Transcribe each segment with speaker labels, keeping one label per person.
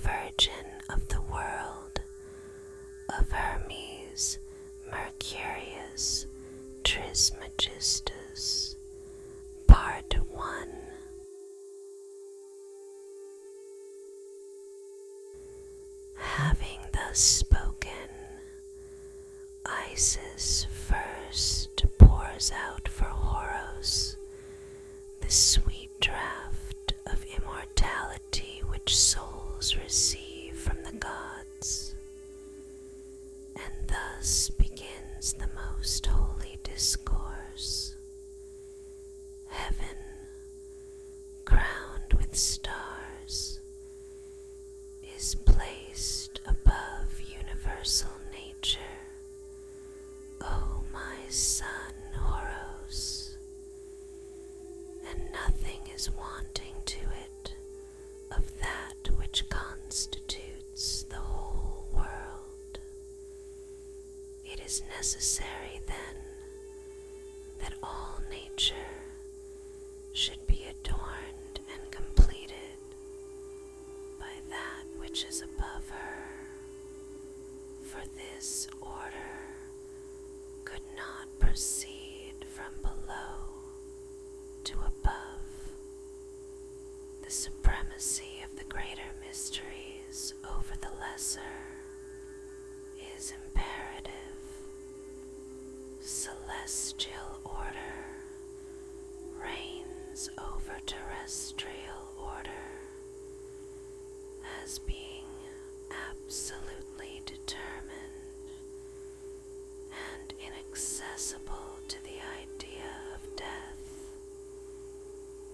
Speaker 1: virgin of the world of Hermes Mercurius Trismegistus, Part 1. Having thus spoken, Isis first pours out for Horos the sweet draught of immortality which souls receive from the gods, and thus begins the most holy discourse. Heaven, crowned with stars, is placed above universal nature, O my son Horos, and nothing is wanting to it of that which constitutes the whole world. It is necessary then that all nature should be adorned and completed by that which is above her, for this order could not proceed from below to above. The supremacy of the greater mysteries over the lesser is imperative. Celestial order reigns over terrestrial order as being absolutely determined and inaccessible to the idea of death.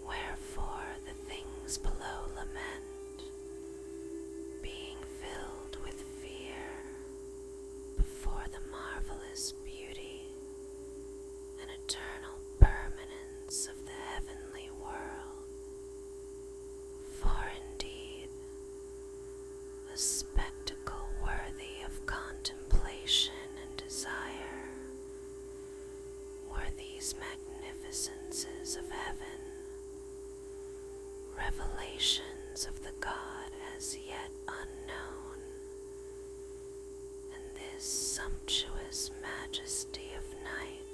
Speaker 1: Wherefore the things below lament, being filled with fear before the marvelous beauty and eternal permanence of the heavenly world. For indeed, a spectacle worthy of contemplation and desire were these magnificences of heaven, revelations of the God as yet unknown, and this sumptuous majesty of night,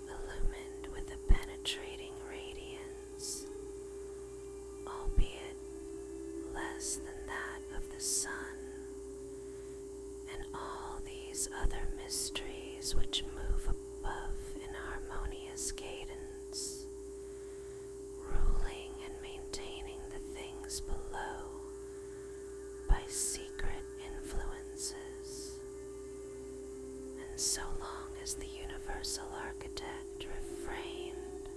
Speaker 1: illumined with a penetrating radiance, albeit less than that of the sun, and all these other mysteries which move above in harmonious cadence, ruling and maintaining the things below by secret influences. And so long as the universal architect refrained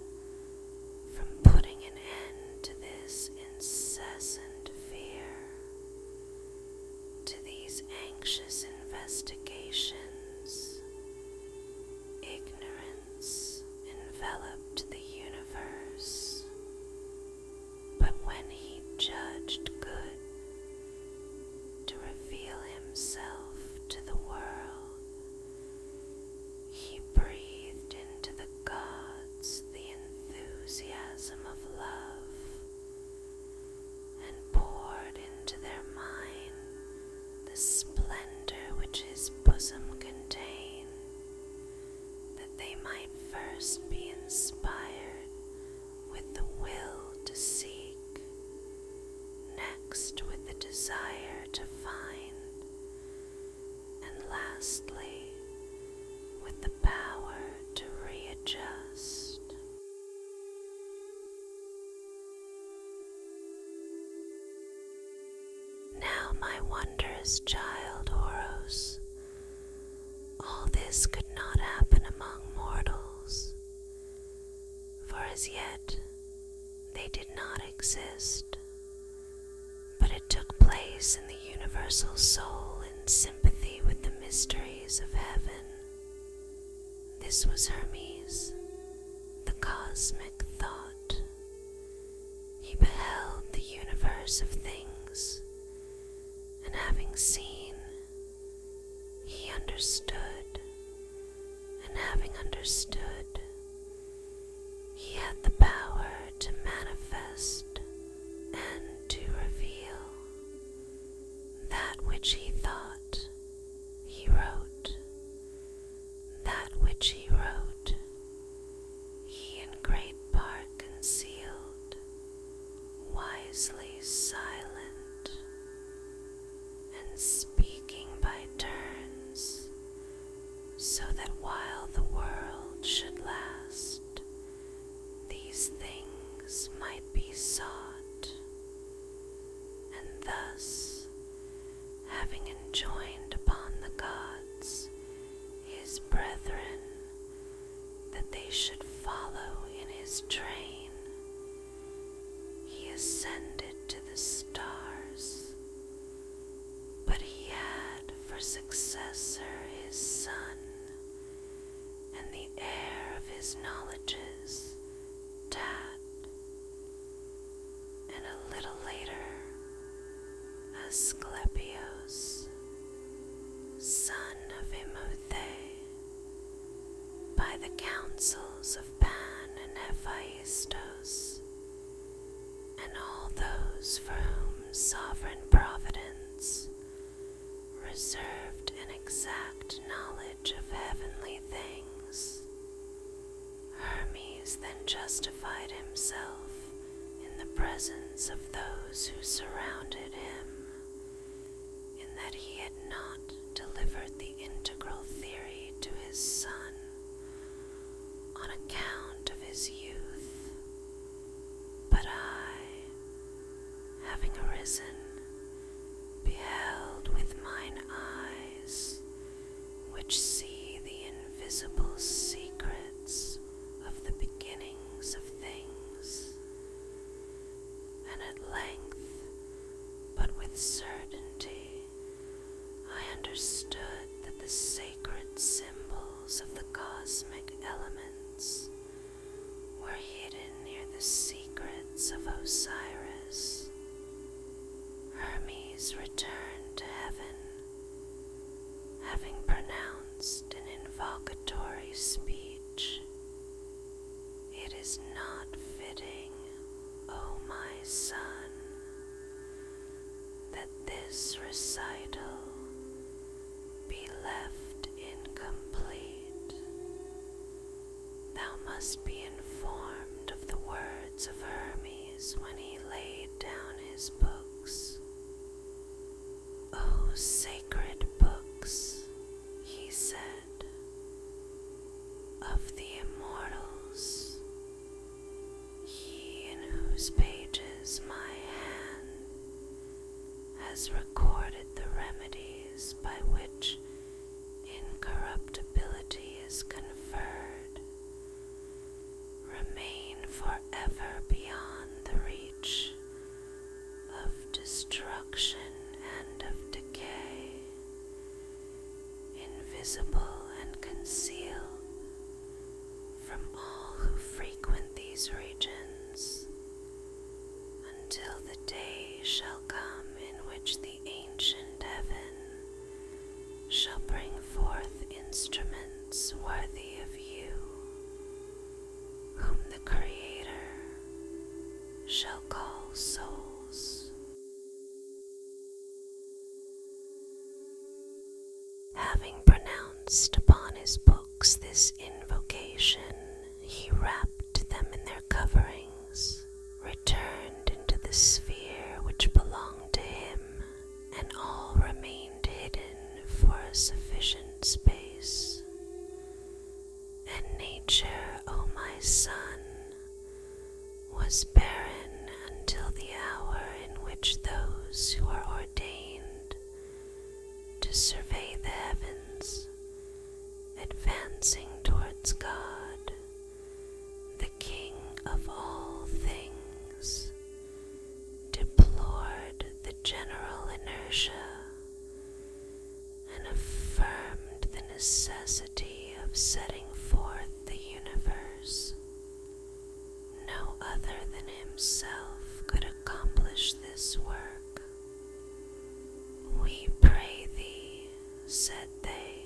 Speaker 1: from putting an end to this incessant fear, to these anxious investigations, ignorance enveloped the universe. But when he judged good to reveal himself to the world, he breathed into the gods the enthusiasm of love, and poured into their mind the splendor which his bosom contained, that they might first be inspired with the will to seek, next with the desire to find, and lastly with the power to readjust. Now, my wondrous child Horos, all this could not happen among mortals, for as yet they did not exist, but it took place in the universal soul in sympathy with the mysteries of heaven. This was Hermes, the cosmic thought. He beheld the universe of things, and having seen, he understood, and having understood, he had the power to manifest and to reveal. these things might be sought, and thus, having enjoined upon the gods, his brethren, that they should follow in his train, he ascended to the stars, but he had for successor his son, and the heir of his knowledges, Tat, and a little later, Asclepios, son of Imhotep, by the counsels of Pan and Hephaestus, and all those for whom sovereign providence reserved an exact knowledge of heavenly things. Hermes then justified himself in the presence of those who surrounded him, in that he had not delivered the integral theory to his son on account of his youth, but I, having arisen, beheld with mine eyes, which see the invisible secrets of the beginnings of things, and at length, but with certainty, I understood that the sacred symbols of the cosmic elements were hidden near the secrets of Osiris. Hermes returned to heaven, having pronounced an invocatory speech. It is not fitting, O my son, that this recital be left incomplete. Thou must be informed of the words of Hermes when he laid down his books. O sacred books, he said, of the immortals, ye in whose pages my hand has recorded the remedies by which incorruptibility is conferred, remain forever beyond the reach of destruction and of decay, invisible and concealed from all who frequent these regions, until the day shall come in which the ancient heaven shall bring forth instruments worthy of you, whom the Creator shall call souls. Having pronounced upon his books this invocation, he wrapped them in their coverings, returned into the sphere which belonged to him, and all remained hidden for a sufficient space. And nature, O my son, was barren until the hour in which those who are ordained to survey the heavens, advancing towards God, the King of all things, deplored the general inertia and affirmed the necessity of setting forth the universe. No other than himself could accomplish this work. We pray thee, said they,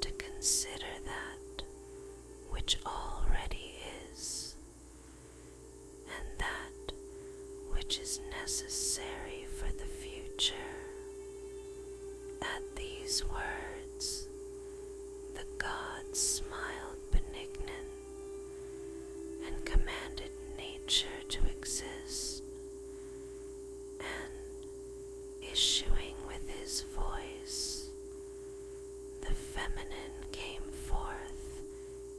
Speaker 1: to consider that which already is, and that which is necessary for the future. At these words, the gods smiled benignant and commanded nature to exist, and issuing with his voice, the feminine came forth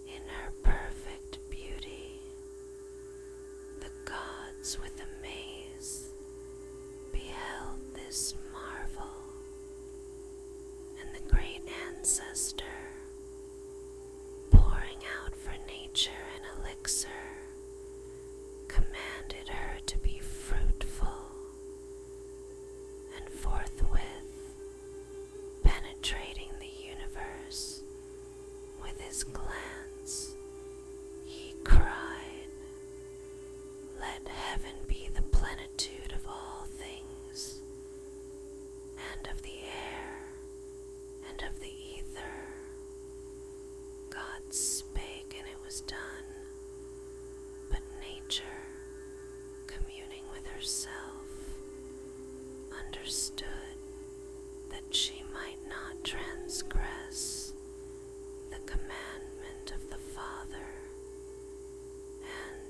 Speaker 1: in her perfect beauty, gods with amaze beheld this marvel, and the great ancestor, pouring out for nature an elixir, commanded her to be fruitful, and forthwith, penetrating the universe with his glance, he cried, "Let heaven be the plenitude of all things, and of the air, and of the ether." God spake, and it was done. But nature, communing with herself, understood that she might not transgress the commandment of the Father, and,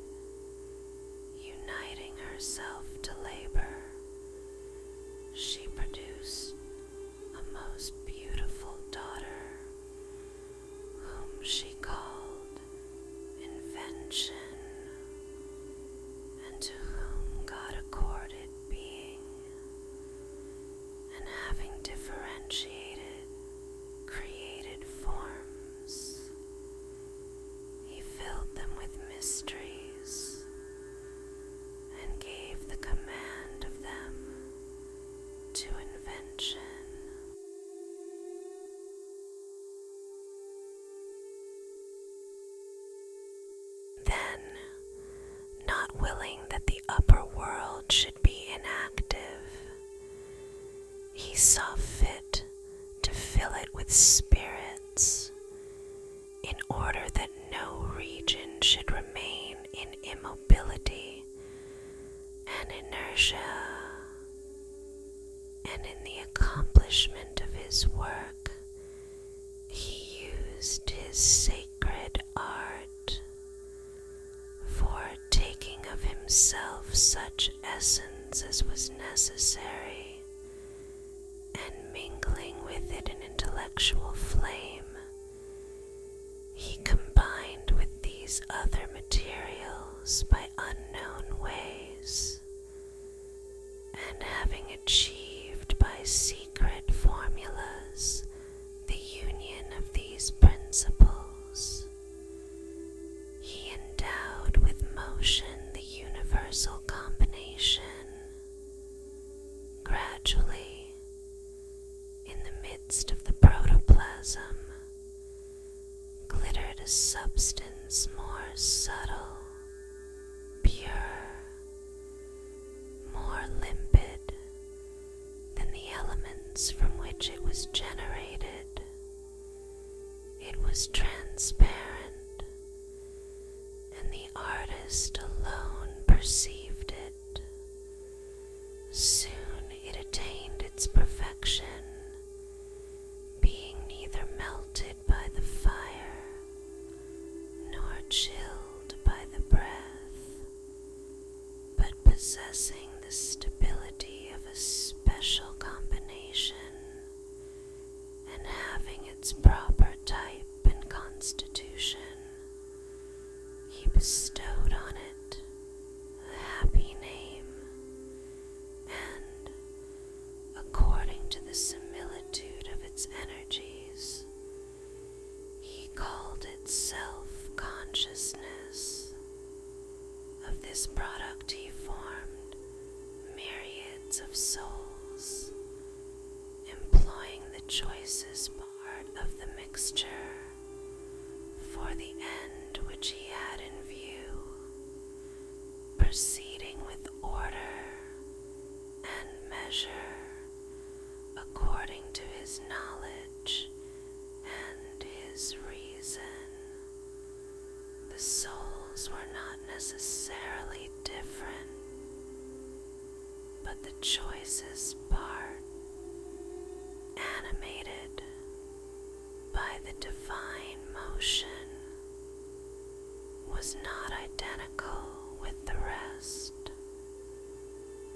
Speaker 1: uniting herself to labor, she produced a most beautiful daughter, whom she called Invention, and to whom God accorded being, and having differentiated, created forms, he filled them with mysteries, and gave the command of them to Invention. Then, not willing that the upper world should be inactive, he saw fit to fill it with spirits, in order that no region should remain in immobility and inertia. And in the accomplishment of his work, he used his sacred art, for taking of himself such essence as was necessary, and mingling with it an intellectual flame, he combined with these other materials by unknown ways, and having achieved by secret formulas the union of these principles, he endowed with motion the universal combination. Gradually, in the midst of the protoplasm, glittered a substance more subtle, pure, more limpid than the elements from which it was generated. It was transparent, and the artist alone perceived it. Soon it attained its perfection, being neither melted by the fire, nor chilled by the breath, but possessing the stability of a special combination, and having its proper type and constitution. He bestowed on it a happy name, and, according to the similitude of its energies, he called it self-consciousness. Of this product he formed myriads of souls, employing the choicest part of the mixture for the end which he had in view, proceeding with order and measure according to his knowledge and his reason. The souls were not necessarily different, but the choicest part, animated by the divine motion, was not identical with the rest.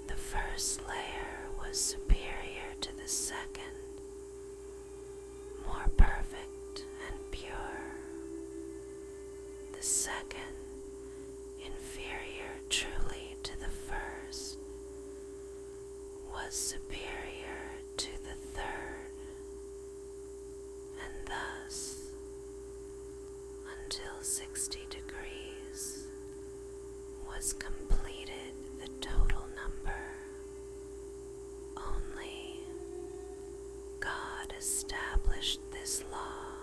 Speaker 1: The first layer was superior to the second, more perfect and pure. The second, inferior truly to the was completed the total number. Only God established this law,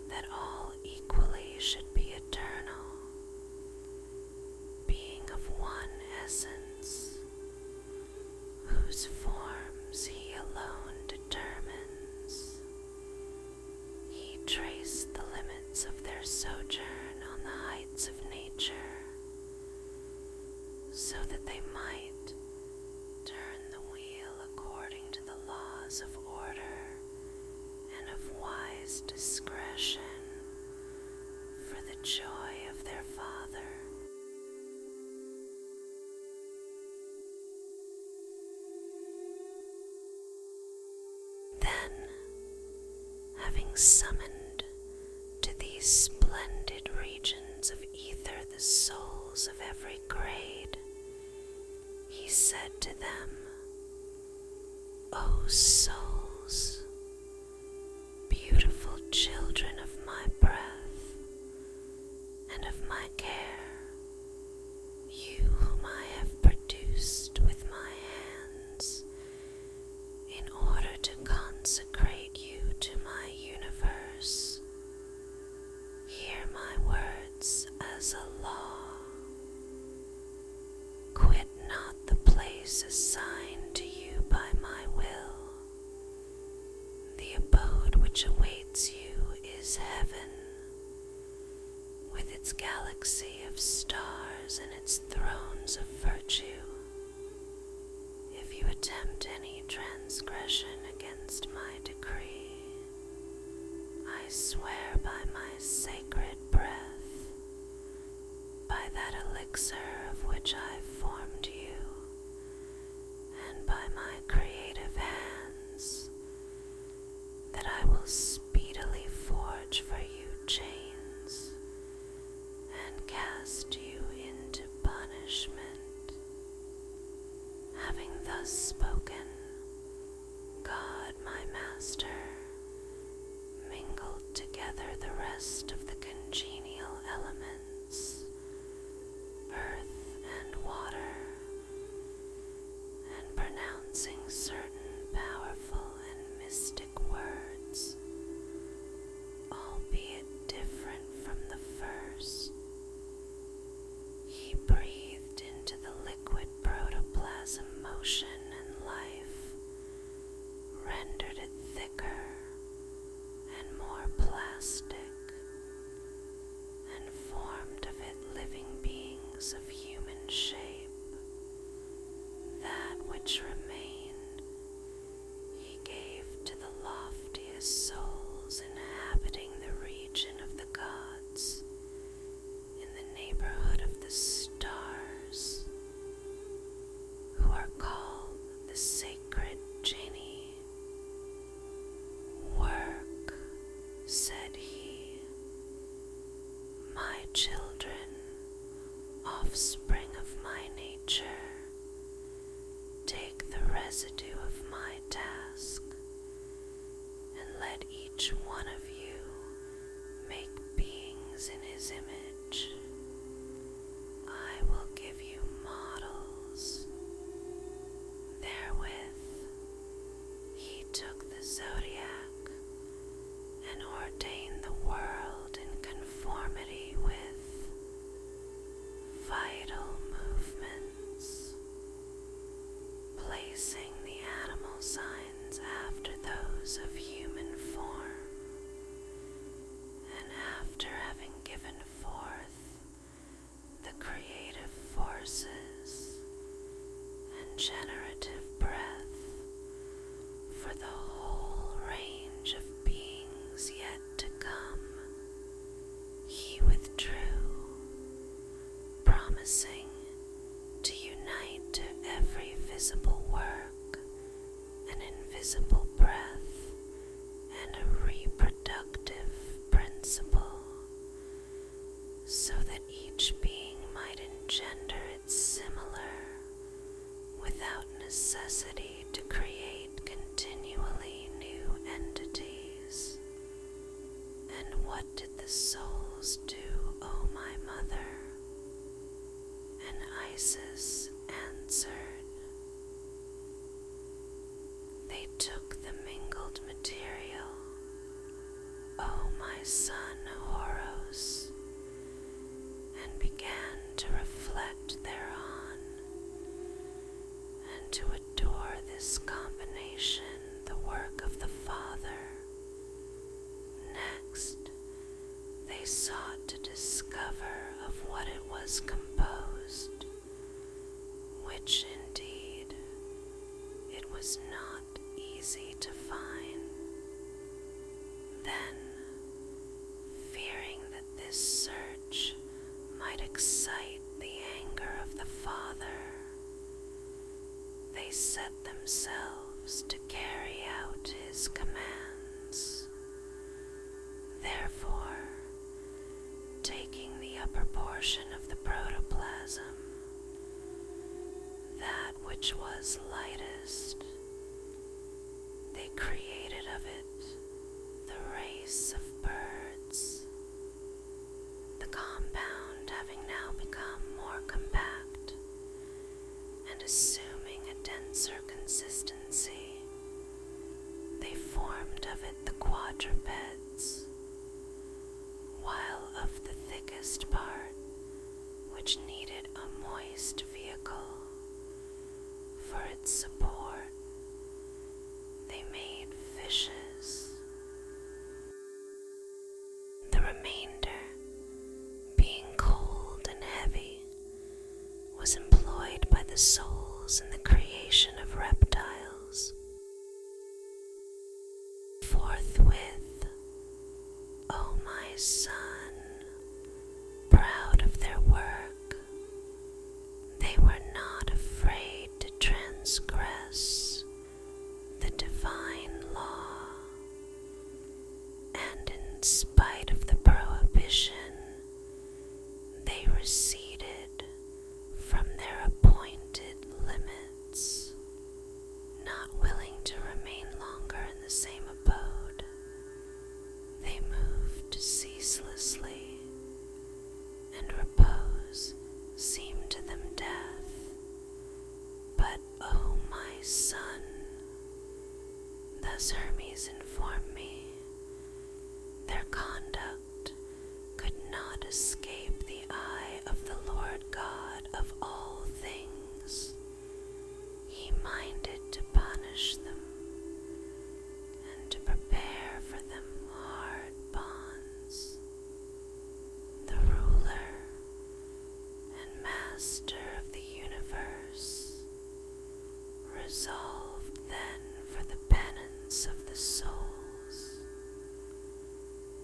Speaker 1: that all equally should be eternal, being of one essence, whose forms he alone determines. He traced the limits of their sojourn on the heights of nature, so that they might turn the wheel according to the laws of order and of wise discretion, for the joy of their Father. Then, having summoned to these splendid regions of ether the souls of every grade, he said to them, O souls, beautiful children of my breath and of my care, you whom I have produced with my hands, in order to consecrate you to my universe, hear my words as a law. Quit not the place assigned to you by my will. The abode which awaits you is heaven, with its galaxy of stars and its thrones of virtue. If you attempt any transgression against my decree, I swear by my sacred breath, by that elixir of which I formed you, and by my creative hands, that I will speedily forge for you chains and cast you into punishment. Having thus spoken, God, my Master, mingled together the rest of the congenial elements, earth and water, and pronouncing certain powerful and mystic words, albeit different from the first, he breathed into the liquid protoplasm motion and life, rendered it thicker and more plastic, and formed of it living beings of human shape. That which remained he gave to the loftiest souls inhabiting the region of the gods, in the neighborhood of the stars, who are called the sacred genii. Work, said he, my children, offspring of my nature, take the residue of my task, and let each one of you make beings in his image. I will give you models. Therewith he took the zodiac and ordained the world in conformity with vital movements, placing the animal signs after those of human form, and after having given forth the creative forces and generative breath for the whole range of beings yet to come, he withdrew, promising to unite to every visible work an invisible breath and a reproductive principle, so that each being might engender its similar, without necessity to create continually new entities. And what did the souls do, O my mother? voices answered. They took the mingled material, O my son Horos, and began to reflect thereon, and to adore this combination, the work of the Father. Next, they sought to discover of what it was composed, which indeed it was not easy to find. Then, fearing that this search might excite the anger of the Father, they set themselves to carry out his commands. Therefore, taking the upper portion of the protoplasm, that which was lightest, they created of it the race of birds. The compound having now become more compact and assuming a denser consistency, they formed of it the quadrupeds, while of the thickest part, which needed a moist vehicle for its support, they made fishes. The remainder, being cold and heavy, was employed by the souls in the creation of reptiles. Forthwith, O my son, proud of their work, they were not afraid to transgress the divine law, and in spite of the prohibition, they receded from their appointed limits, not willing to remain longer in the same abode. They moved ceaselessly, and repose seemed to them death. But, O my son, thus Hermes informed me, their conduct could not escape the eye of the Lord God of all things. He minded to punish them, and to prepare for them hard bonds. The ruler and master of the universe resolved then for the penance of the souls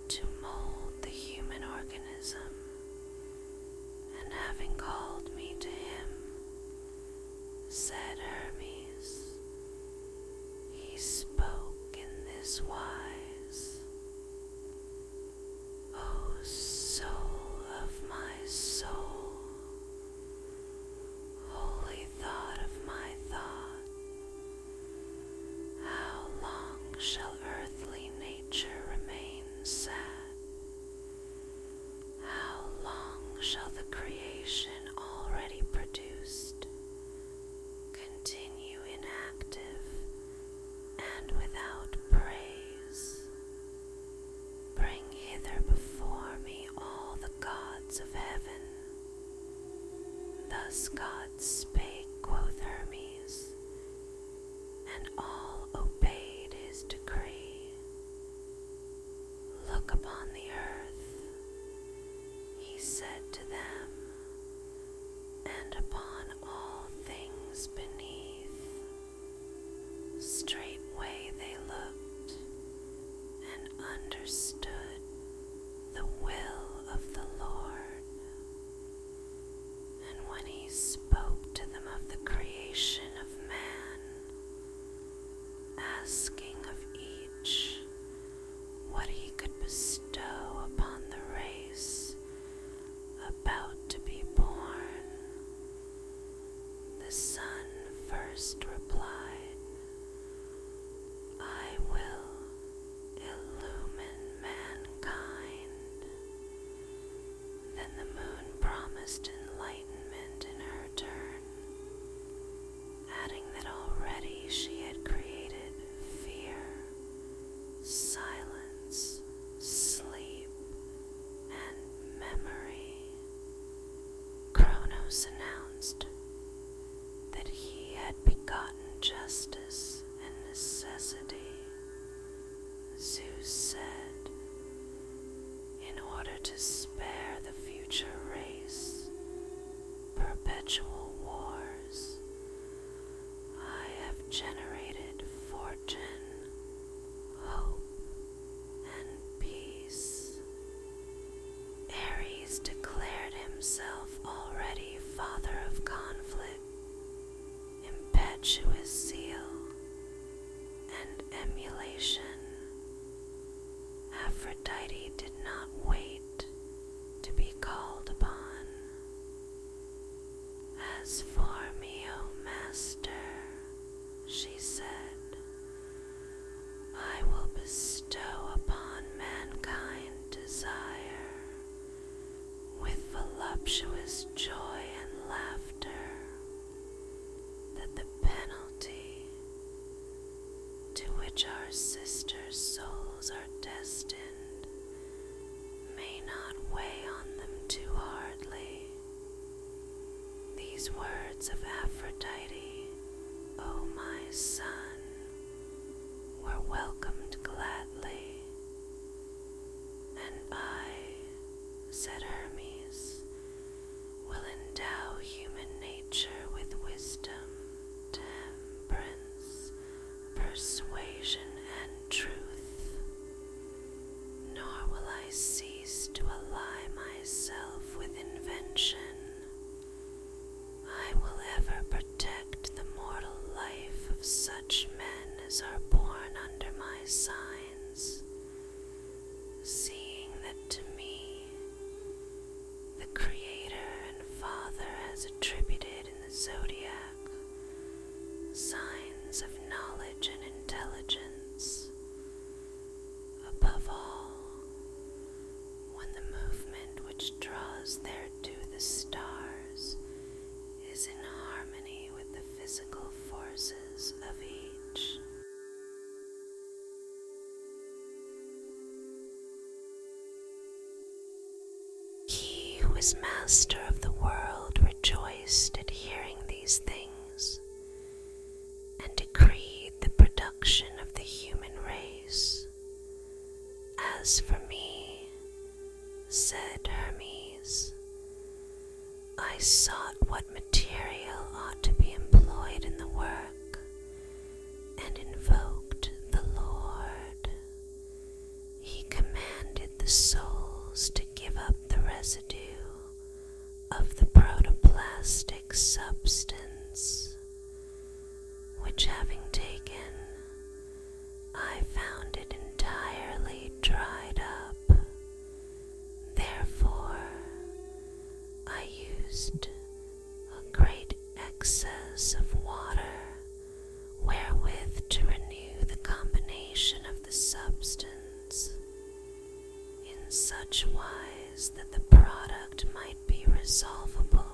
Speaker 1: to mold the human organism, and having called me to him, said Hermes, he spoke in this wise: O soul of my soul, holy thought of my thought, how long shall earthly nature remain sad? How long shall the creation already produced continue inactive and without praise? Bring hither before me all the gods of heaven. Thus God spake, quoth Hermes, and all obeyed his decree. Look upon the earth, he said to them, and upon all things beneath. Straightway they looked, and understood the will of the Lord. And when he spoke to them of the creation of man, asking of each what he could bestow upon the race about to be born, the Son first replied, I will illumine mankind. Then the moon promised enlightenment in her turn, Kronos announced that he had begotten justice and necessity, Zeus said, in order to spare the future race perpetual wars, I have generated fortune, hope, and peace. Ares declared himself already father of conflict, impetuous zeal, and emulation. Aphrodite did not wait to be called upon. As for me, O Master, she said, I will bestow upon mankind desire with voluptuous joy and laughter, that the penalty to which our sister souls are destined may not weigh on them too hardly. These words of Aphrodite, O my son, were welcomed gladly, and I, said Hermes, will endow human nature with wisdom, temperance, persuasion, and truth, nor will I cease to ally myself with invention. I will ever protect the mortal life of such men as are born under my signs, seeing that to me, the Creator and Father has attributed in the zodiac signs of knowledge and intelligence. Above all, when the movement which draws thereto the stars is in harmony with the physical forces of each. He who is master of the world rejoiced at hearing these things, and decreed the production of the human race. As for me, said Hermes, I sought what material ought to be employed in the work, and invoked the Lord. He commanded the souls to give up the residue of the protoplastic substance, which having taken, I found it entirely dried up. Therefore, I used a great excess of water wherewith to renew the combination of the substance in such wise that the product might be resolvable,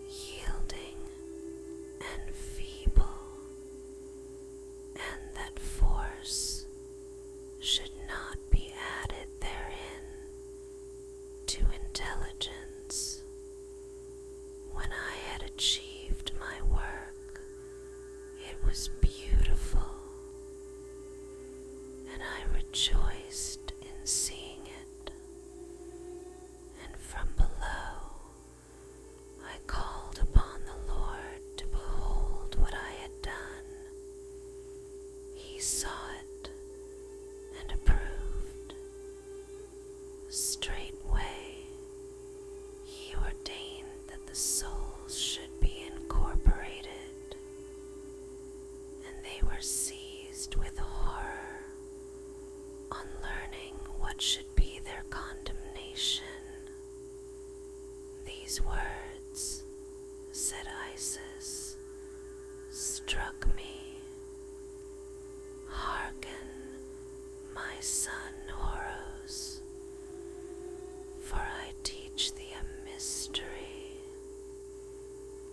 Speaker 1: yielding, and feeble, and that force should not be added therein to intelligence. When I had achieved my work, it was beautiful, and I rejoiced in seeing it. And from below, I called upon the Lord to behold what I had done. He saw it and approved. Straightway, he ordained that the souls should be incorporated, and they were seized with horror on learning what should be their condemnation. These words, said Isis, struck me. Hearken, my son Horus, for I teach thee a mystery.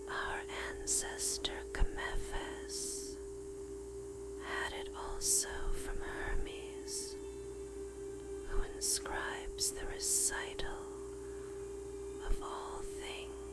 Speaker 1: Our ancestor Camephes had it also from Hermes, who inscribes the recital of all things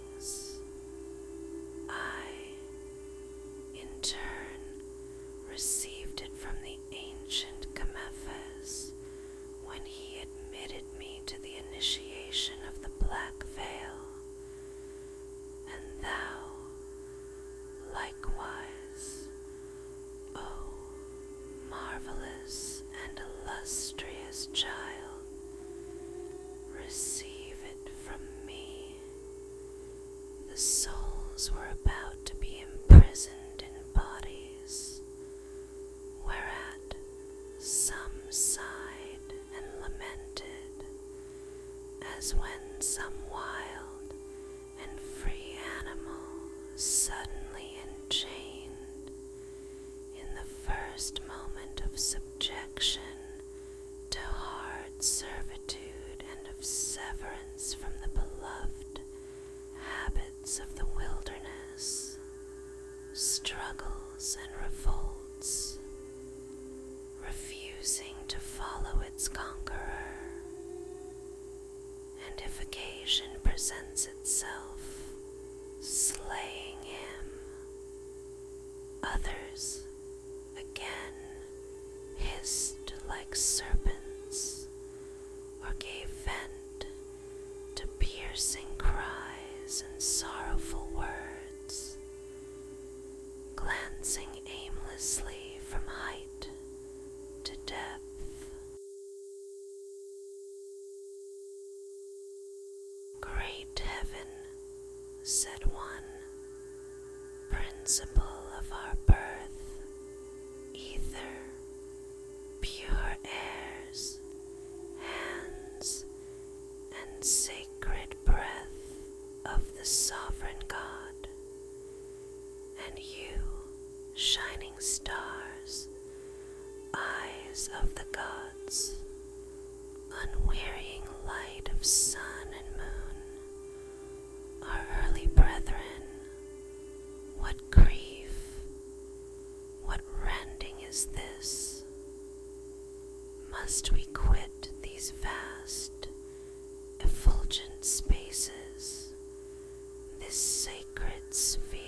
Speaker 1: souls were about to be imprisoned in bodies, whereat some sighed and lamented, as when some wild and free animal suddenly enchained in the first moment of subjection to hard servitude and of severance from the beloved habits of the wilderness, struggles and revolts, refusing to follow its conqueror, and if occasion presents itself, slaying him. Others, again, hissed like serpents, or gave vent to piercing cries and sorrowful words, glancing aimlessly from height to depth. Great heaven, said one, principle of our birth, ether, pure airs, hands, and sacred breath of the sovereign God, and you, shining stars, eyes of the gods, unwearying light of sun and moon, our early brethren, what grief, what rending is this? Must we quit these vast, effulgent spaces, this sacred sphere,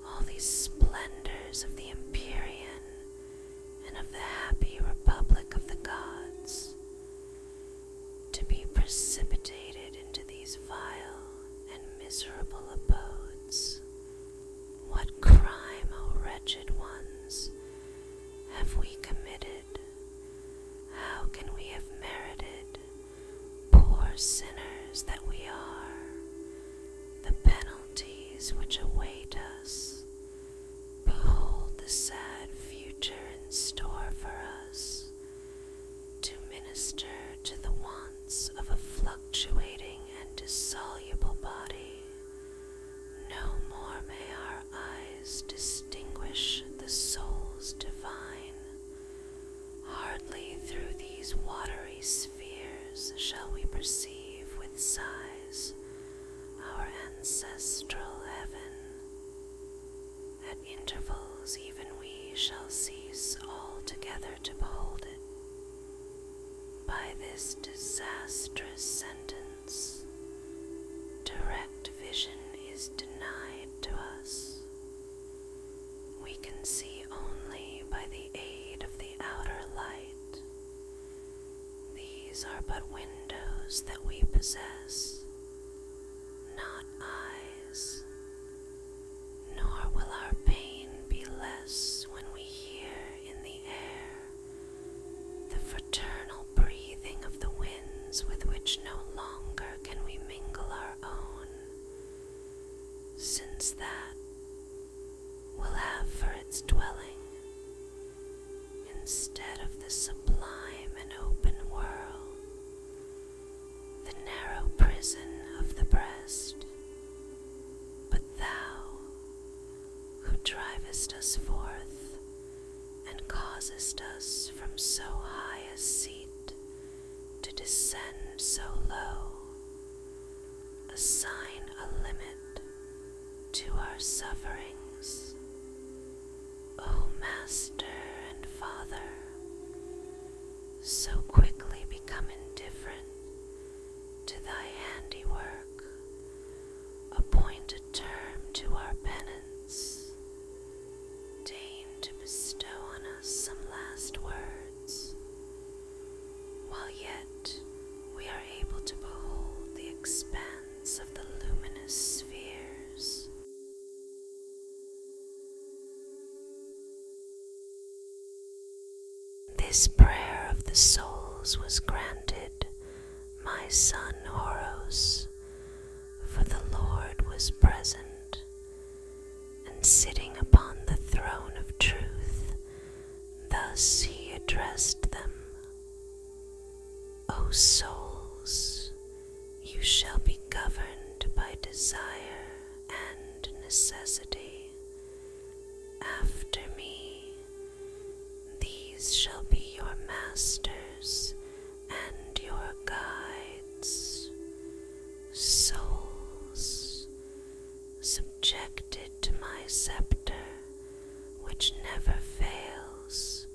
Speaker 1: all these splendors of the Empyrean and of the happy republic of the gods, to be precipitated into these vile and miserable abodes? What crime, O wretched ones, have we committed? How can we have merited, poor sinners that we are, the penalties which await us? Behold the sad future in store for us, to minister to the wants of a fluctuating and dissoluble body. No more may our eyes distinguish the souls divine. Hardly through these watery spheres shall we perceive with sighs our ancestral heaven. At intervals even we shall cease altogether to behold it. By this disastrous sentence, direct vision is denied to us. We can see only by the aid of the outer light. These are but windows that we possess, not eyes. Nor will our pain be less when we hear in the air the fraternal breathing of the winds with which no longer can we mingle our own, since that will have for its dwelling, instead of the sublime and open world, the narrow prison of the breast. But thou, who drivest us forth, and causest us from so high a seat to descend so low, assign a limit to our sufferings. O Master and Father, so quickly become indifferent to thy handiwork, appoint a term to our penance. Deign to bestow on us some last words, while yet we are able to behold the expanse of the luminous spheres. This prayer of the souls was granted, my son Horus, for the Lord be governed by desire and necessity. After me, these shall be your masters and your guides, souls subjected to my scepter, which never fails.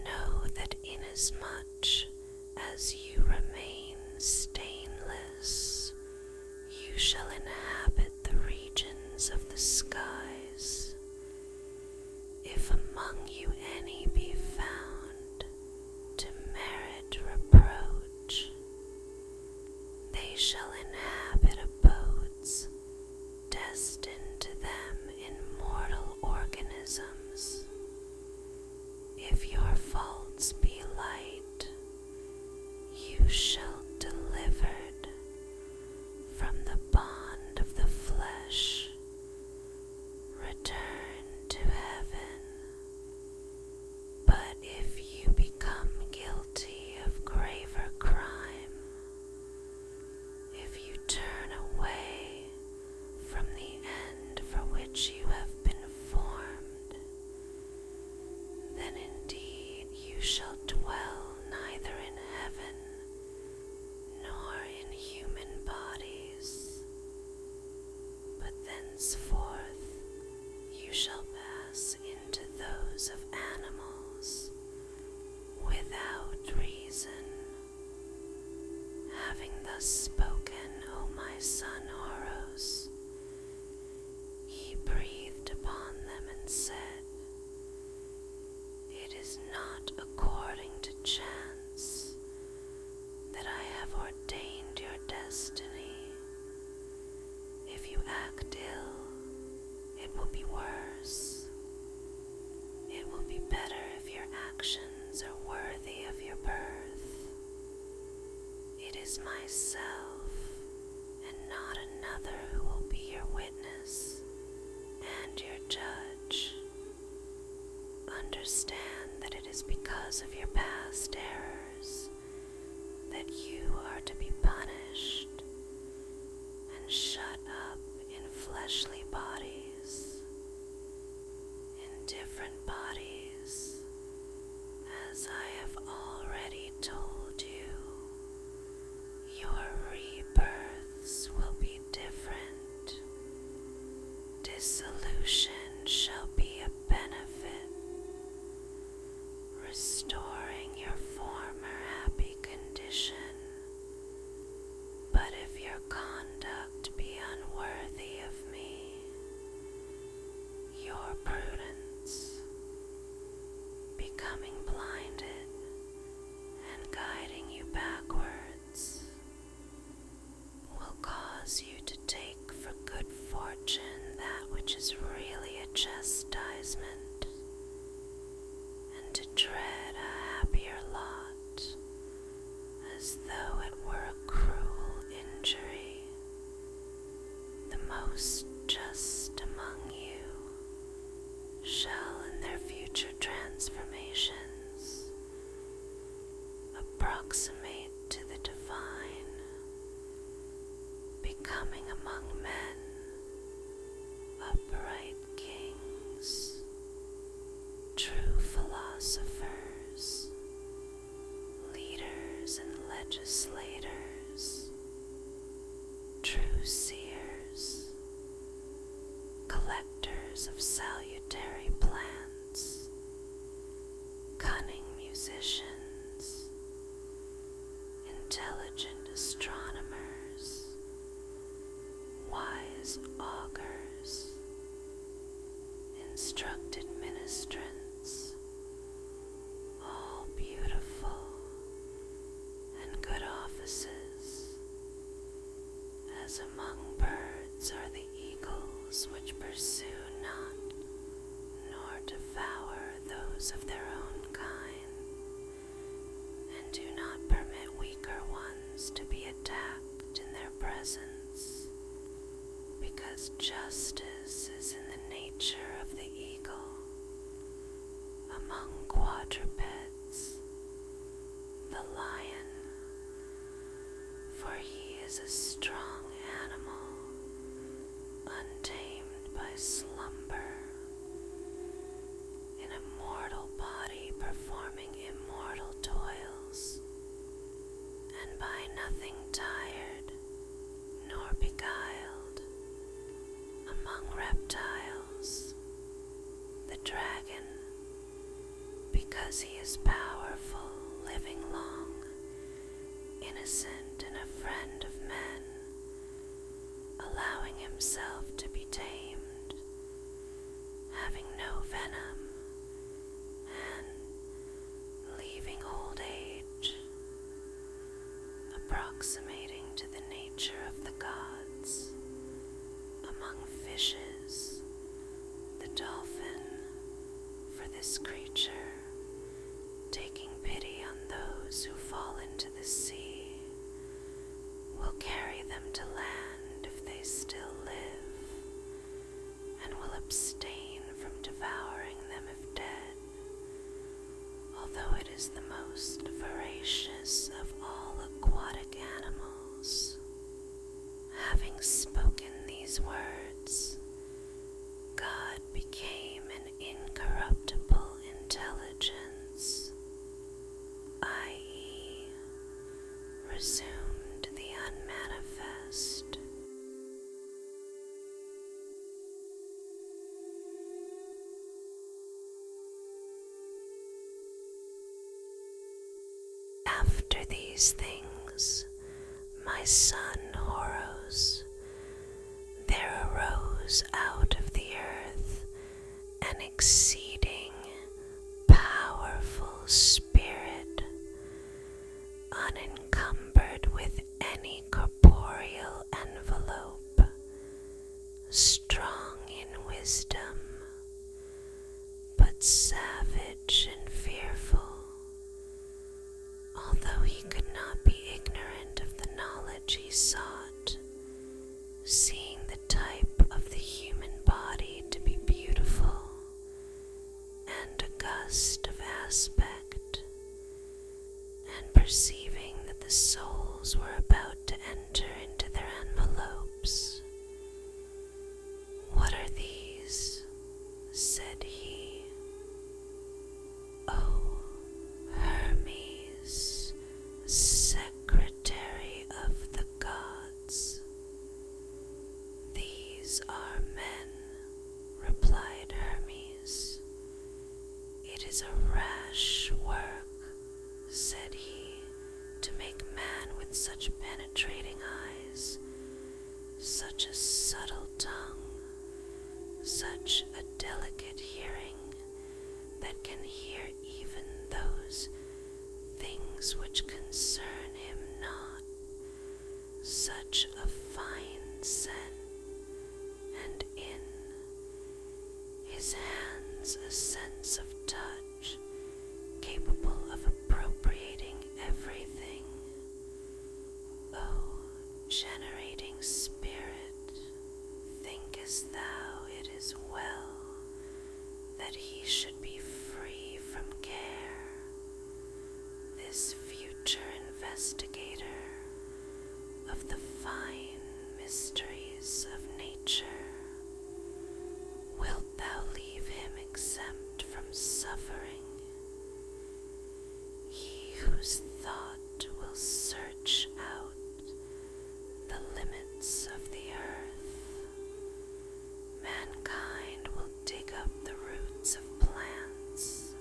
Speaker 1: Know that inasmuch as you remain stainless, you shall inhabit the regions of the skies. If among you any be found to merit reproach, they shall inhabit abodes destined to them in mortal organisms. If your faults be light, you shall delivered from the bond of the flesh, return to heaven. But if you become guilty of graver crime, if you turn away from the end for which you have been formed, then indeed you shall dwell neither in heaven nor in human bodies, but thenceforth you shall pass into those of animals without reason. Having thus spoken, O my son Horus, he breathed upon them and said, "It is not according to chance that I have ordained your destiny. If you act ill, it will be worse. It will be better if your actions are worthy of your birth. It is myself and not another who will be your witness and your judge. Understand that it is because of your past errors that you are to be punished and shut up in fleshly bodies, in different bodies, as I have already told you. Your rebirths will be different. Dissolution shall be a benefit, restoring your former happy condition. But if your conduct be unworthy of me, your prudence, becoming blinded and guiding you backwards, will cause you to take for good fortune that which is really a chastisement, and to dread a happier lot, as though it were a cruel injury. The most just among you shall in their future transformations approximate to the divine, becoming among men upright kings, true philosophers, leaders and legislators, true seers, collectors of salutary plants, cunning musicians, intelligent astronomers, wise augurs, instructed ministrants, all beautiful and good offices, as among birds are the eagles which pursue not, nor devour those of their own kind, and do not permit weaker ones to be attacked in their presence, because justice is in the nature of the eagle. Among quadrupeds, the lion, for he is a as he is powerful, living long, innocent and a friend of men, allowing himself to be tamed, having no venom, and leaving old age, approximating to the nature of the gods. Among fishes, the dolphin, for this creature, taking pity on those who fall into the sea, will carry them to land if they still live, and will abstain from devouring them if dead, although it is the most voracious of all aquatic animals. Having spoken these words, God became an incorruptible intelligence, i.e., resumed the unmanifest. After these things, my son Horus, there arose out of the earth an exceeding powerful spirit, unencumbered with any corporeal envelope, strong in wisdom, but savage and fearful, although he could not be ignorant of the knowledge he sought, seeing the type of the human body to be beautiful and august of aspect, and perceiving that the souls were about to enter into their envelopes. "What are these?" said he. "O Hermes, secretary of the gods." "These are men," replied Hermes. "It is a rash work," said he, "to make man with such penetrating eyes, such a subtle tongue, such a delicate hearing that can hear even those things which concern him not, such a fine scent, and in his hands a sense of touch, capable of appropriating everything. O generating spirit, thinkest thou it is well that he should be free from care, this future investigator of the fine mysteries of nature? Wilt thou leave him exempt from suffering? He whose thought will search out the limits of the earth. Mankind will dig up the roots of plants.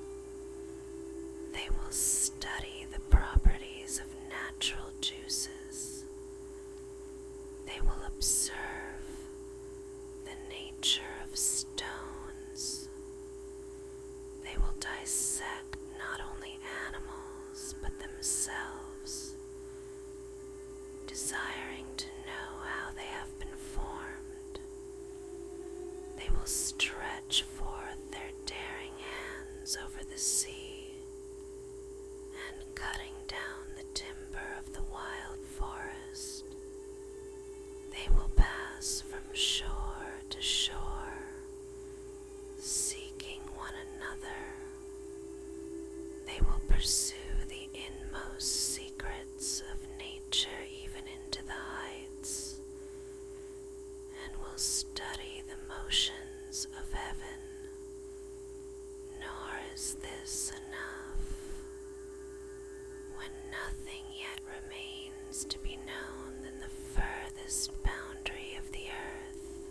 Speaker 1: They will study the properties of natural juices. They will observe the nature of stones. They will dissect not only animals but themselves, desiring to know how they have been formed. They will stretch forth their daring hands over the sea, and cutting down the timber of the wild forest, they will pass from shore to shore, seeking one another. They will pursue the inmost secrets of nature even into the heights, and will study the motions of heaven. Nor is this enough. When nothing yet remains to be known than the furthest boundary of the earth,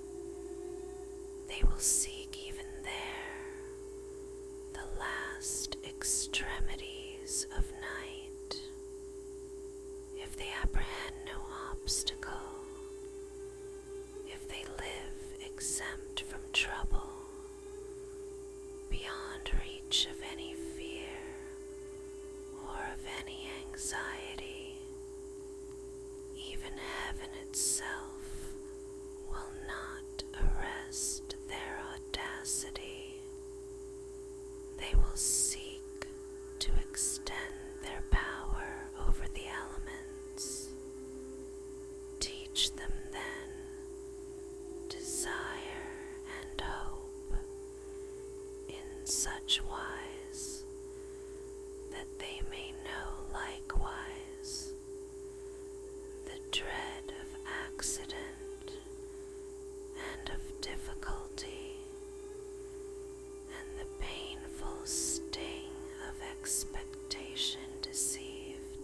Speaker 1: they will seek even there the last extremity itself will not arrest their audacity. They will seek to extend their power over the elements. Teach them then desire and hope in such wise that they may know likewise the dread of accident and of difficulty and the painful sting of expectation deceived.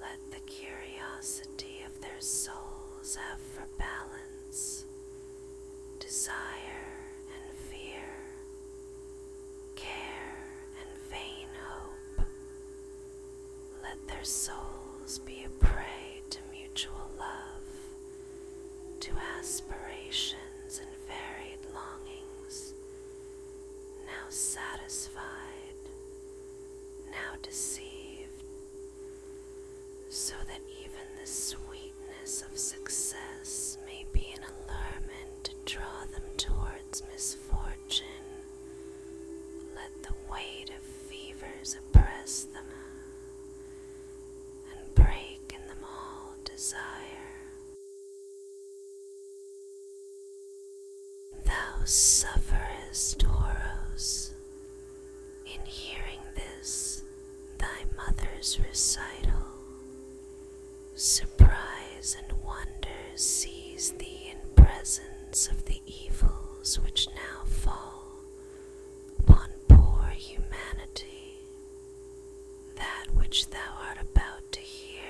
Speaker 1: Let the curiosity of their souls have for balance desire and fear, care and vain hope. Let their souls be a prey to mutual love, to aspirations and varied longings, now satisfied, now deceived, so that even the sweetness of success may be an allurement to draw them towards misfortune. Let the weight of fevers oppress them, and break in them all desire. Thou sufferest, Horos, in hearing this, thy mother's recital. Surprise and wonder seize thee in presence of the evils which now fall upon poor humanity. That which thou art about to hear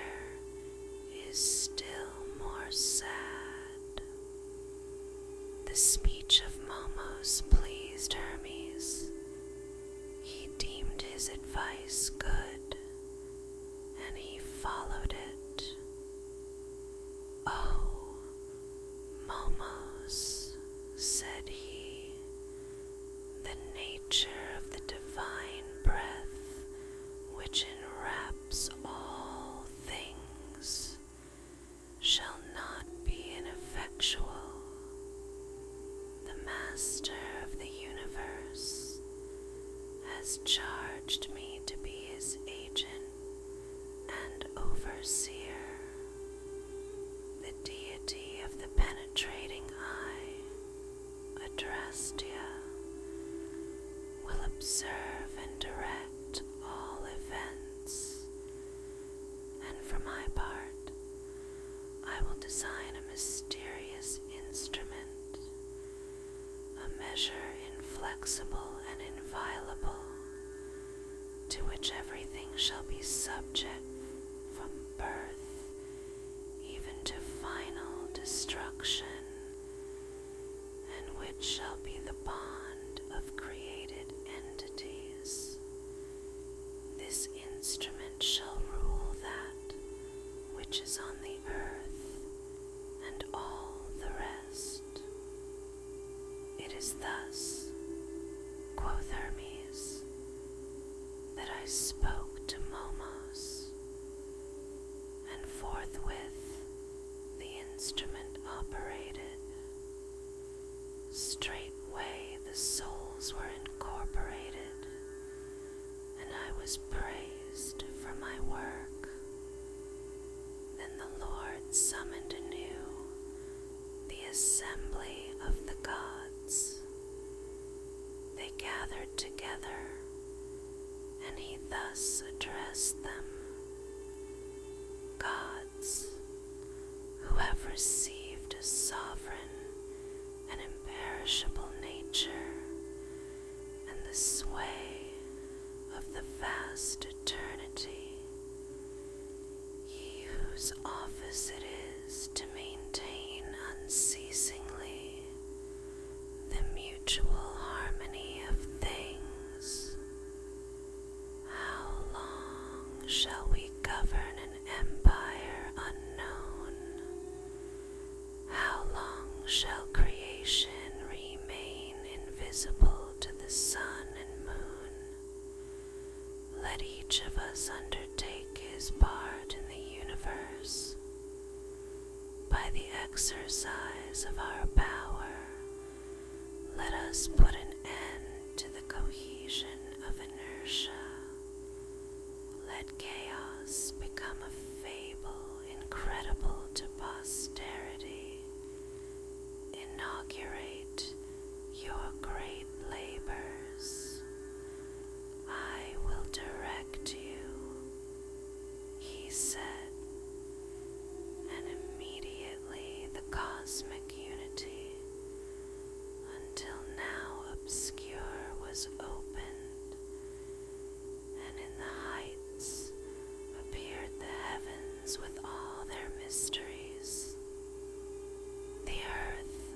Speaker 1: is still more sad. The speech of Momos pleased Hermes. He deemed his advice good, and he followed it. "Oh, Momos," said he, "the nature of the divine breath which enwraps all things shall not be ineffectual. The Master of the universe has charged me to be his agent and overseer. The deity of the penetrating eye, Adrastia, will observe and direct all events, and for my part, I will design a mysterious instrument, a measure inflexible and inviolable, to which everything shall be subject from birth even to final destruction, and which shall be the bond of created entities. This instrument shall rule that which is on the earth and all the rest." It is thus, quoth Hermes, that I spoke to Momos, and forthwith the instrument operated. Straightway the souls were incorporated, and I was praised for my work. Then the Lord summoned anew the assembly of the gods. They gathered together, and he thus addressed them: "Gods, who have received a sovereign and imperishable nature, and the sway of the vast eternity, ye whose office it is to maintain unceasingly the mutual harmony of things, how long shall we govern an empire unknown? How long shall creation remain invisible to the sun and moon? Let each of us undertake his part in the universe. by the exercise of our power, let us put an end to the cohesion of inertia. Let chaos become a fable incredible to posterity. Inaugurate your great labors. I will direct you, he said, and immediately the cosmic unity, until now obscure, was opened, and in the heights appeared the heavens with all their mysteries. The earth,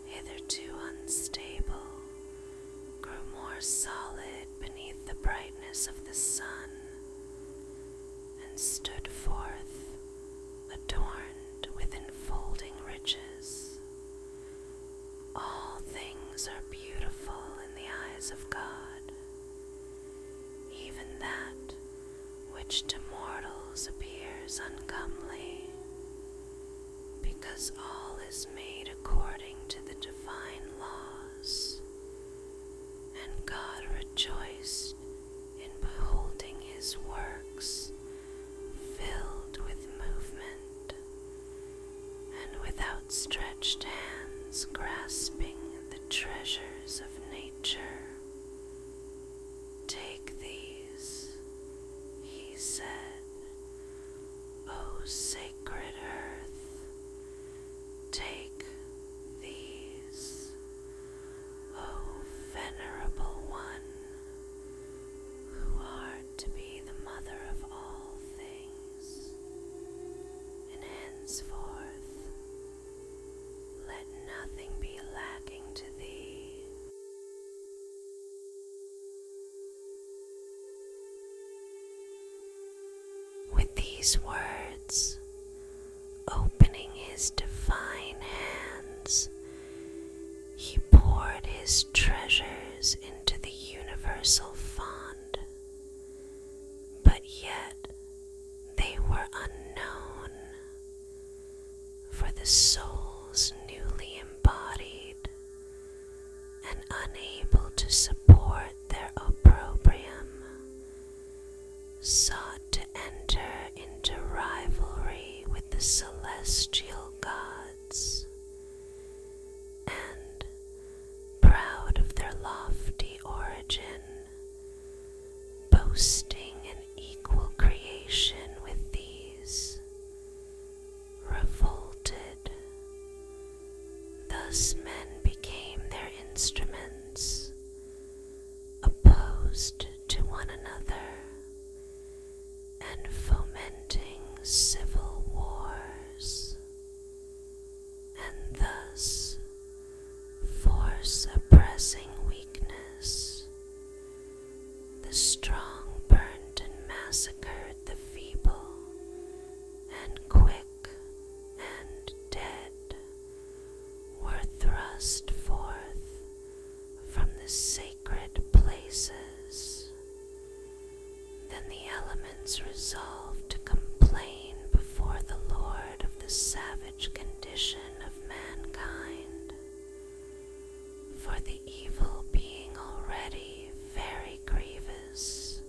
Speaker 1: hitherto unstable, grew more solid beneath the brightness of the sun, and stood forth, adorned with enfolding riches. All things are beautiful in the eyes of God, even that which to mortals appears uncomely, because all is made according to the divine laws, and God rejoiced in beholding his works filled with movement, and with outstretched hands grasping the treasures of nature. Take these, he said, O sacred earth, take these, O venerable one, who art to be the mother of all things, and henceforth let nothing be lacking to thee. With these words, opening his divine hands, he poured his treasures into the universal font, but yet they were unknown, for the souls newly embodied and unable to support their opprobrium sought to enter into rivalry with the celestial gods, and, proud of their lofty origin, boasting an equal creation with these, revolted. Thus men became their instruments, opposed to one another, and fomenting civil wars, and thus force oppressing weakness. The strong burnt and massacred the feeble, and quick and dead were thrust forth from the sacred places. Then the elements resolved to complain before the Lord of the savage condition of mankind, for the evil being already very grievous.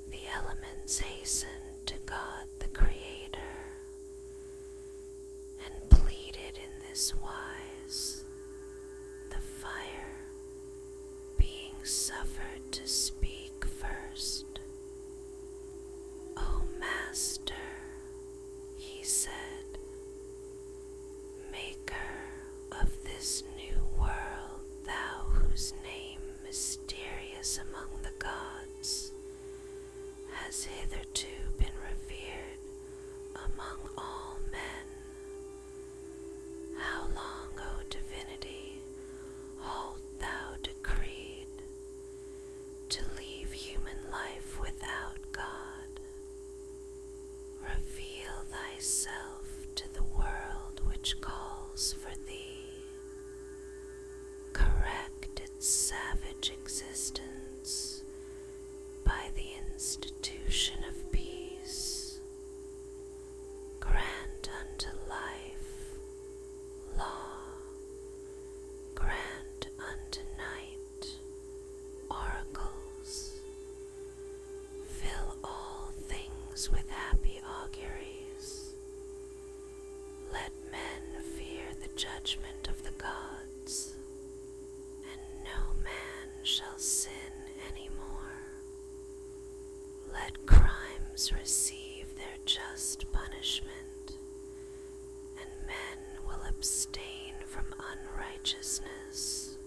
Speaker 1: The elements hastened to God the Creator, and pleaded in this wise, the fire being suffered to speak first. O Master, he said, Maker of this new world, thou whose name, mysterious among the gods, has hitherto been revered among all men, how long judgment of the gods, and no man shall sin any more. Let crimes receive their just punishment, and men will abstain from unrighteousness.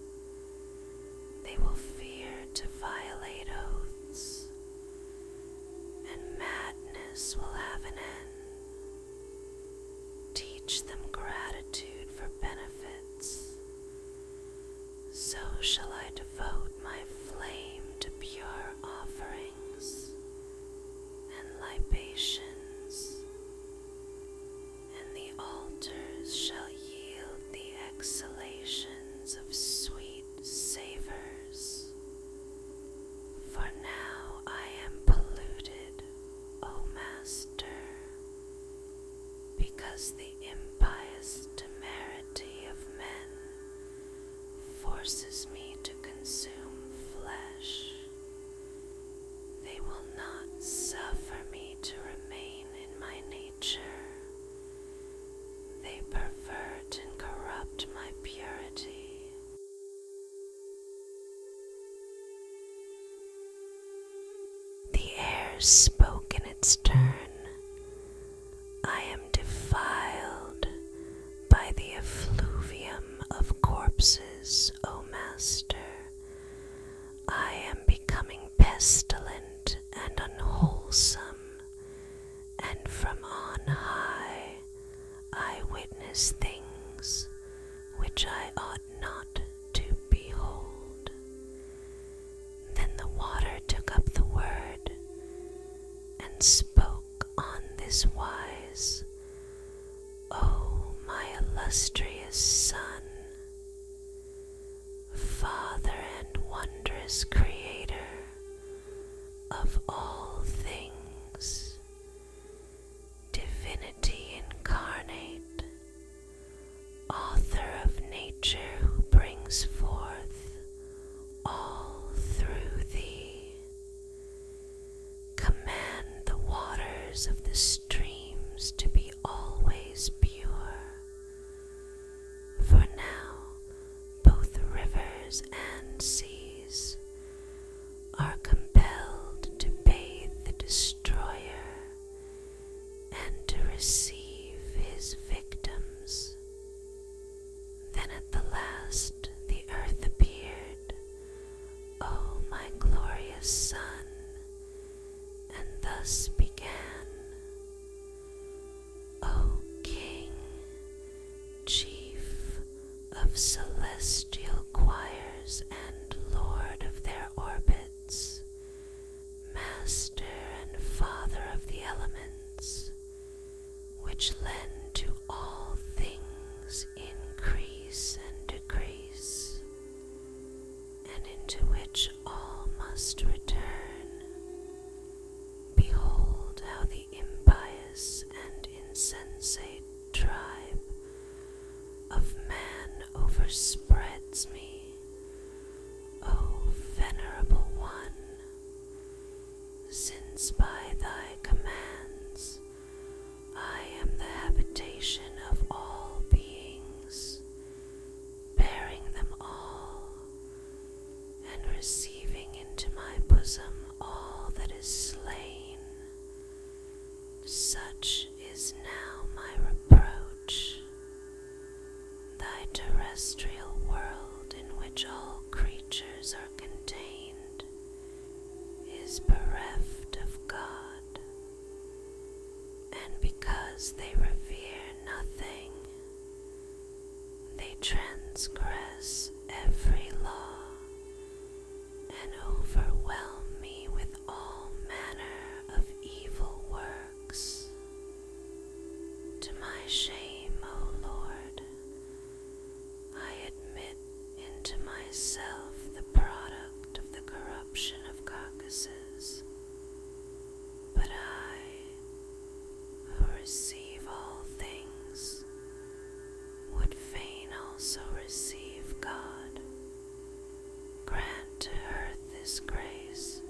Speaker 1: They will fear to violate oaths, and madness will have an end. Teach them gratitude for benefits. So shall I devote my flame to pure offerings and libations, and the altars shall yield the exhalations of sweet savors. For now I am polluted, O Master, because the impious temerity of men forces me to consume flesh. They will not suffer me to remain in my nature. They pervert and corrupt my purity. The air spoke in its turn. I am defiled by the effluvium of corpses, O Master. I am becoming pestilent and unwholesome, and from on high I witness things which I ought not to behold. Then the water took up the word and spoke on this wise: O my illustrious Son, Father and wondrous Creator of all things, Divinity incarnate, Author of nature, who brings forth all through thee. Command the waters of the streams to be always pure. For now both rivers and seas are compelled to bathe the destroyer and to receive his victims. Then at the last the earth appeared, O my glorious Son, and thus began: O King, chief of celestial choirs and lord of their orbits, master and father of the elements, which lend to all things increase and decrease, and into which all must return. Behold how the impious and insensate tribe of man overspreads me, O venerable one, since by thy commands I am the habitation of all beings, bearing them all, and receiving into my bosom all that is slain. Such is now my reproach. Thy terrestrial world, in which all creatures are contained, is bereft of God, and because they revere nothing, they transgress every law, and overwhelm me with all manner of evil works. To my shame, O Lord, I admit into myself the product of the corruption of carcasses. But I, who receive all things, would fain also receive God. Grant to earth this grace,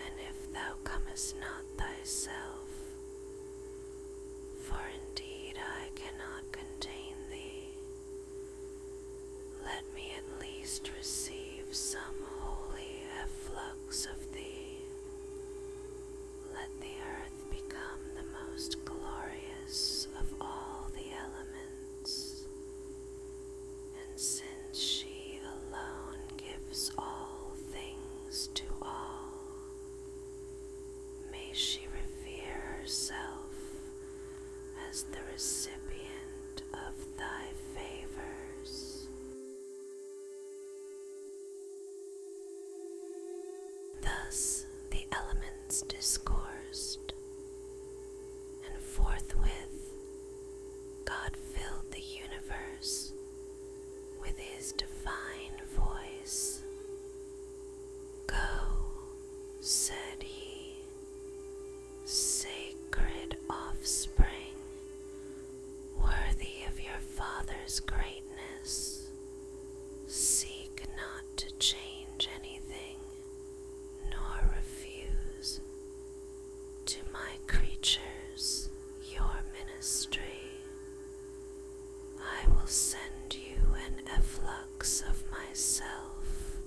Speaker 1: and if thou comest not thyself, for indeed least receive some holy efflux of thee. Let the earth become the most glorious of all the elements, and since she alone gives all things to all, may she revere herself as the recipient of thy favors. Thus the elements discoursed, and forthwith God filled the universe with his divine voice. Go, said he, sacred offspring, worthy of your father's greatness, seek not to change anything, nor refuse to my creatures your ministry. I will send you an efflux of myself,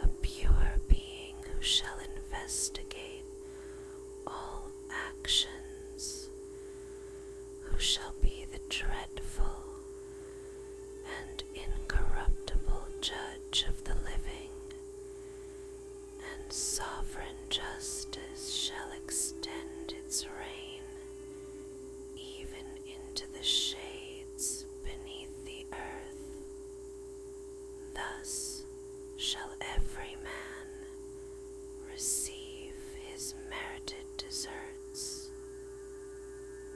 Speaker 1: a pure being who shall investigate all actions, who shall be the dreadful and incorruptible judge of the living, and sovereign justice shall extend its reign even into the shades beneath the earth. Thus shall every man receive his merited deserts.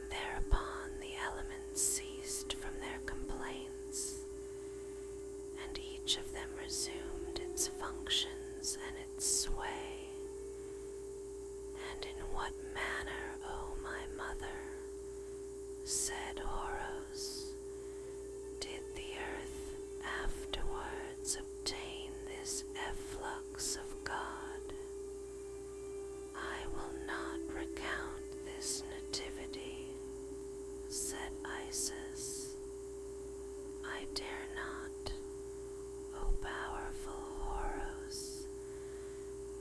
Speaker 1: Thereupon the elements ceased from their complaints, and each of them resumed its functions and its sway. And in what manner, O my mother, said Horos, did the earth afterwards obtain this efflux of God? I will not recount this nativity, said Isis. I dare not, O powerful Horos,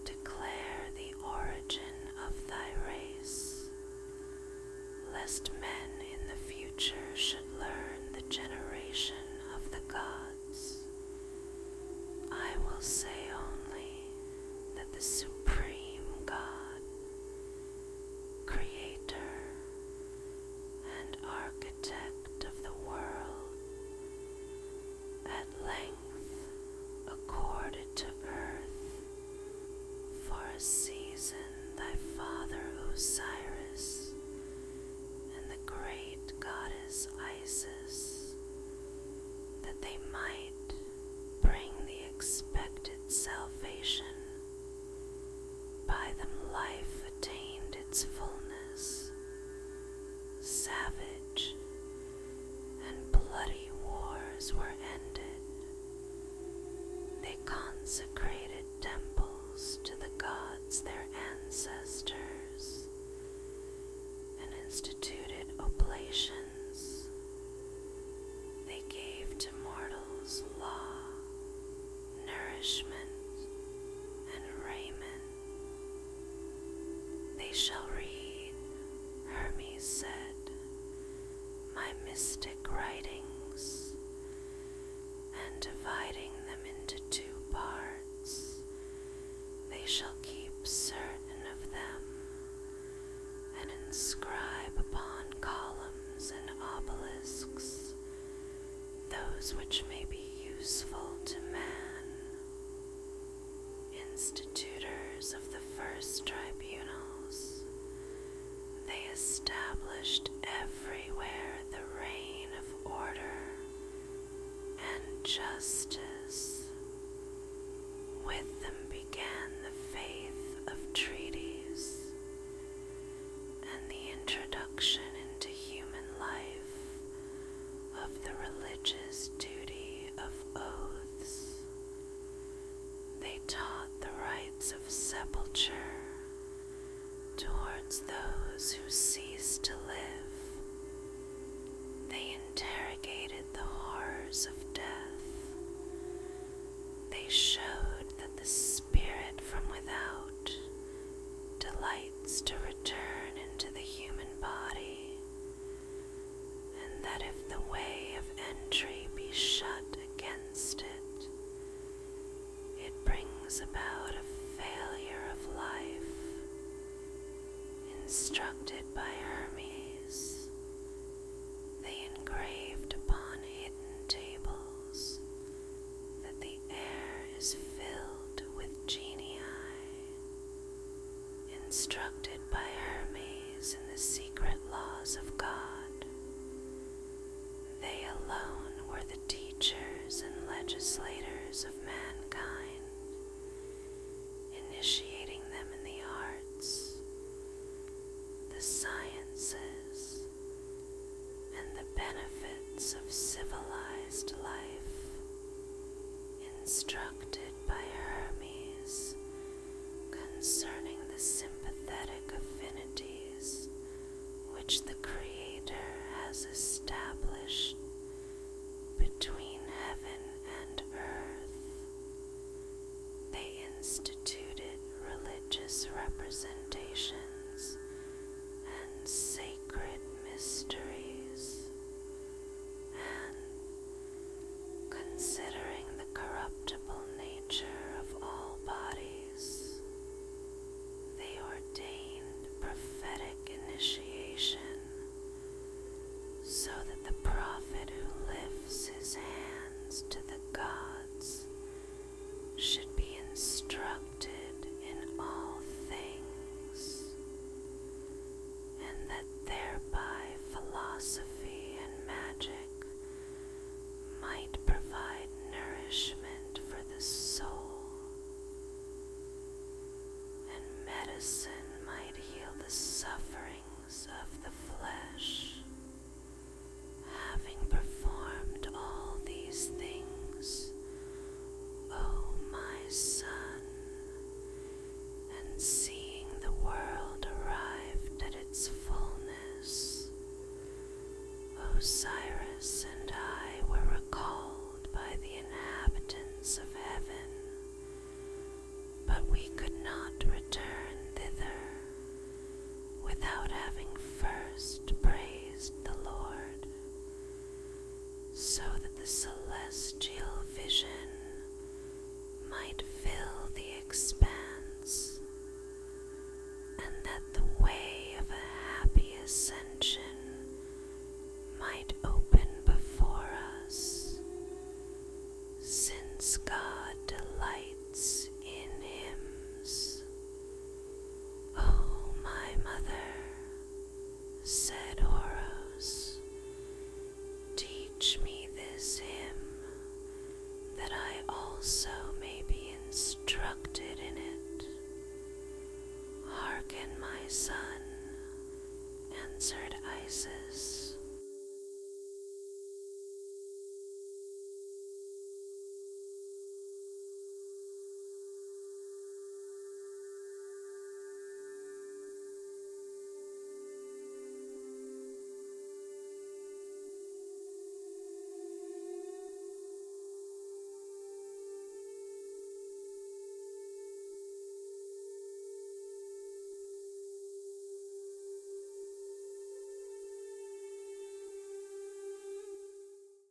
Speaker 1: declare the origin of thy race, lest men in the future should learn the generation of the gods. I will say only that the supreme God, creator and architect of the world, at length accorded to earth for a season thy father Osiris and the great goddess Isis, that they might bring the expected salvation. By them life attained its fullness. Savage and bloody wars were ended. They consecrated temples to the gods their ancestors, and instituted oblations. They gave to mortals law, nourishment, and raiment. They shall read, Hermes said, my mystic writings, and dividing them into two parts, they shall keep certain of them, and inscribe upon columns and obelisks those which may be useful to man. Institutors of the first tribunals, they established everywhere the reign of order and justice. With them began the faith of treatises, and the introduction into human life of the religious duty of oaths. They taught the rites of sepulture towards those who ceased to live. They interrogated the horrors of death, laws of civilized life, instructed by Hermes concerning the sympathetic affinities which the Creator has established between heaven and earth, they instituted religious representations and sacred mysteries, and, considering the corruptible nature of all bodies, they ordained prophetic initiation so that the prophet who lifts his hands to the gods should be instructed in all things, and that thereby philosophy and magic might provide nourishment for the soul, and medicine might heal the sufferings of the flesh. Having performed all these things, O my son, and seeing the world arrived at its fullness, Osiris and I were recalled by the inhabitants of heaven, but we could not return thither without having first praised the Lord, so that the celestial vision might fill the expanse, and that the way of a happy ascension might open before us, since God delights in hymns. O my mother, said Horos, teach me this hymn, that I also may be instructed in it. Hearken, my son, answered Isis.